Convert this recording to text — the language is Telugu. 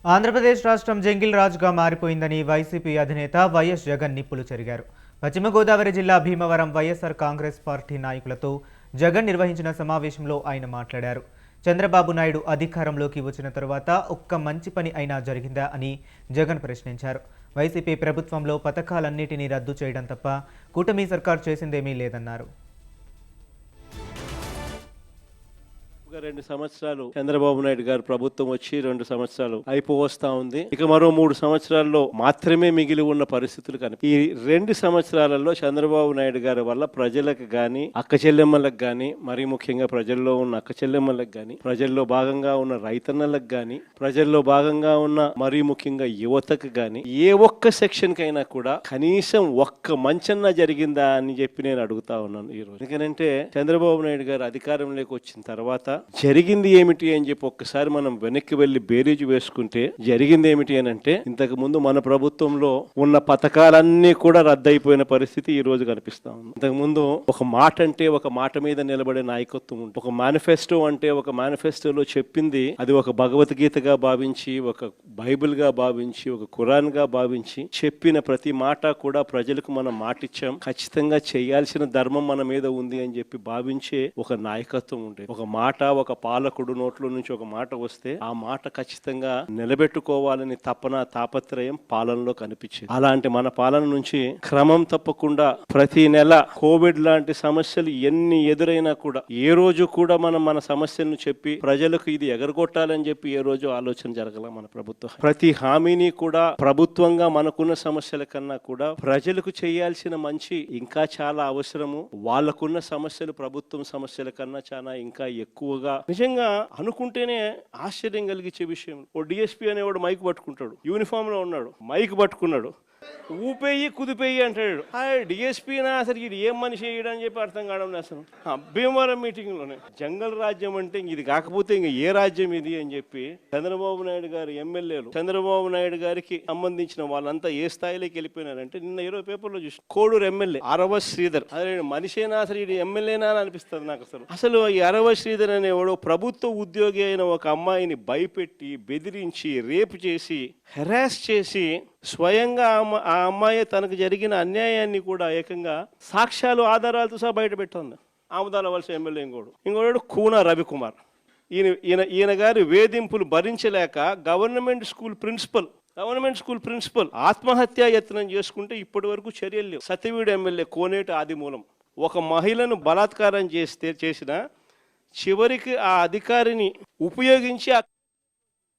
ఆంధ్రప్రదేశ్ రాష్ట్రం జంగిల్ రాజుగా మారిపోయిందని వైసీపీ అధినేత వైఎస్ జగన్ నిప్పులు చెరిగారు. పశ్చిమ గోదావరి జిల్లా భీమవరం వైఎస్ఆర్ కాంగ్రెస్ పార్టీ నాయకులతో జగన్ నిర్వహించిన సమావేశంలో ఆయన మాట్లాడారు. చంద్రబాబు నాయుడు అధికారంలోకి వచ్చిన తరువాత ఒక్క మంచి పని అయినా జరిగిందా అని జగన్ ప్రశ్నించారు. వైసీపీ ప్రభుత్వంలో పథకాలన్నిటినీ రద్దు చేయడం తప్ప కూటమి సర్కార్ చేసిందేమీ లేదన్నారు. 2 సంవత్సరాలు చంద్రబాబు నాయుడు గారు ప్రభుత్వం వచ్చి 2 సంవత్సరాలు అయిపోవస్తా ఉంది. ఇక మరో 3 సంవత్సరాల్లో మాత్రమే మిగిలి ఉన్న పరిస్థితులు ఈ 2 సంవత్సరాలలో చంద్రబాబు నాయుడు గారి వల్ల ప్రజలకు గాని అక్క చెల్లెమ్మలకు గాని మరీ ముఖ్యంగా ప్రజల్లో ఉన్న అక్క చెల్లెమ్మలకు గాని ప్రజల్లో భాగంగా ఉన్న రైతన్నలకు గాని ప్రజల్లో భాగంగా ఉన్న మరీ ముఖ్యంగా యువతకు గాని ఏ ఒక్క సెక్షన్ కైనా కూడా కనీసం ఒక్క మంచన్నా జరిగిందా అని చెప్పి నేను అడుగుతా ఉన్నాను ఈ రోజు. ఎందుకంటే చంద్రబాబు నాయుడు గారు అధికారంలోకి వచ్చిన తర్వాత జరిగింది ఏమిటి అని చెప్పి ఒక్కసారి మనం వెనక్కి వెళ్లి బేరీజు వేసుకుంటే జరిగింది ఏమిటి అని అంటే, ఇంతకు ముందు మన ప్రభుత్వంలో ఉన్న పథకాలన్నీ కూడా రద్దయిపోయిన పరిస్థితి ఈ రోజు కనిపిస్తా ఉంది. ఇంతకు ముందు ఒక మాట అంటే ఒక మాట మీద నిలబడే నాయకత్వం ఉంటుంది. ఒక మేనిఫెస్టో అంటే ఒక మేనిఫెస్టోలో చెప్పింది అది ఒక భగవద్గీతగా భావించి, ఒక బైబిల్ గా భావించి, ఒక ఖురాన్ గా భావించి చెప్పిన ప్రతి మాట కూడా ప్రజలకు మనం మాటిచ్చాం, ఖచ్చితంగా చేయాల్సిన ధర్మం మన మీద ఉంది అని చెప్పి భావించే ఒక నాయకత్వం ఉండేది. ఒక మాట ఒక పాలకుడు నోట్లో నుంచి ఒక మాట వస్తే ఆ మాట ఖచ్చితంగా నిలబెట్టుకోవాలని తాపత్రయం పాలనలో కనిపించింది. అలాంటి మన పాలన నుంచి క్రమం తప్పకుండా ప్రతి నెల కోవిడ్ లాంటి సమస్యలు ఎన్ని ఎదురైనా కూడా ఏ రోజు కూడా మనం మన సమస్యలను చెప్పి ప్రజలకు ఇది ఎగరగొట్టాలని చెప్పి ఏ రోజు ఆలోచన జరగల మన ప్రభుత్వం. ప్రతి హామీని కూడా ప్రభుత్వంగా మనకున్న సమస్యల కన్నా కూడా ప్రజలకు చేయాల్సిన మంచి ఇంకా చాలా అవసరము. వాళ్ళకున్న సమస్యలు ప్రభుత్వం సమస్యల కన్నా చాలా ఇంకా ఎక్కువగా నిజంగా అనుకుంటేనే ఆశ్చర్యం కలిగించే విషయం. ఓ డిఎస్పీ అనేవాడు మైక్ పట్టుకుంటాడు, యూనిఫామ్ లో ఉన్నాడు, మైక్ పట్టుకున్నాడు, ఊపేయి కుదిపేయి అంటాడు. డిఎస్పీనా అసలు ఇది ఏం మనిషి అని చెప్పి అర్థం కావడం అసలు. భీమవరం మీటింగ్ లోనే జంగల్ రాజ్యం అంటే ఇది కాకపోతే ఇంక ఏ రాజ్యం ఇది అని చెప్పి చంద్రబాబు నాయుడు గారు ఎమ్మెల్యేలు చంద్రబాబు నాయుడు గారికి సంబంధించిన వాళ్ళంతా ఏ స్థాయిలోకి వెళ్ళిపోయినారంటే, నిన్న 20 పేపర్లో చూసి కోడూరు ఎమ్మెల్యే అరవ శ్రీధర్, అదే మనిషేనా అసలు ఇది ఎమ్మెల్యేనా అని అనిపిస్తుంది నాకు. అసలు ఈ అరవ శ్రీధర్ అనేవాడు ప్రభుత్వ ఉద్యోగి అయిన ఒక అమ్మాయిని భయపెట్టి బెదిరించి రేపు చేసి హెరాస్ చేసి స్వయంగా ఆ అమ్మాయి తనకు జరిగిన అన్యాయాన్ని కూడా ఏకంగా సాక్ష్యాలు ఆధారాలతో సహా బయట పెట్టింది. ఆముదాల వలస ఎమ్మెల్యే ఇంకోడు కూన రవికుమార్. ఈయన గారి వేధింపులు భరించలేక గవర్నమెంట్ స్కూల్ ప్రిన్సిపల్ ఆత్మహత్యా యత్నం చేసుకుంటే ఇప్పటి వరకు చర్యలు లేవు. సత్యవీడు ఎమ్మెల్యే కోనేటి ఆదిమూలం ఒక మహిళను బలాత్కారం చేసిన చివరికి ఆ అధికారిని ఉపయోగించి